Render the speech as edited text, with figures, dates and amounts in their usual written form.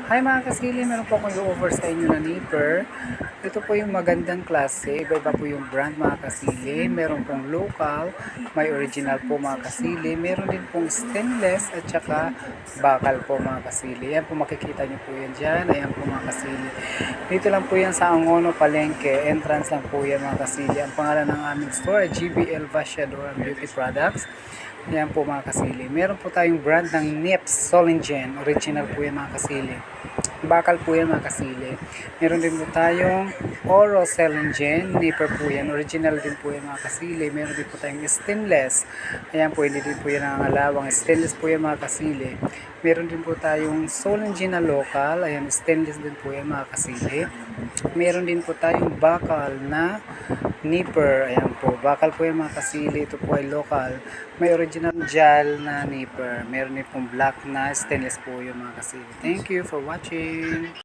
Hi mga kasili, meron po akong i-offer sa inyo na nipper. Ito po yung magandang klase, iba-iba po yung brand mga kasili. Meron pong local, may original po mga kasili. Meron din pong stainless at saka bakal po mga kasili. Yan po makikita nyo po yan dyan. Ayan po mga kasili. Dito lang po yan sa Angono Palengke. Entrance lang po yan mga kasili. Ang pangalan ng aming store ay GBL Vaciador Beauty Products. Ayan po mga kasili. Meron po tayong brand ng Nips Solingen. Original po yan mga kasili. Bakal po yan mga kasili. Meron din po tayong Oro Solingen. Nipper po yan. Original din po yan mga kasili. Meron din po tayong stainless. Ayan po, hindi din po yan nangangalawang. Stainless po yan mga kasili. Meron din po tayong Solingen na local. Ayan, stainless din po yan mga kasili. Meron din po tayong bakal na nipper. Ayan po. Bakal po yan mga kasili. Ito po ay local. May original gel na nipper. Meron din pong black na stainless po yung mga kasili. Thank you for watching.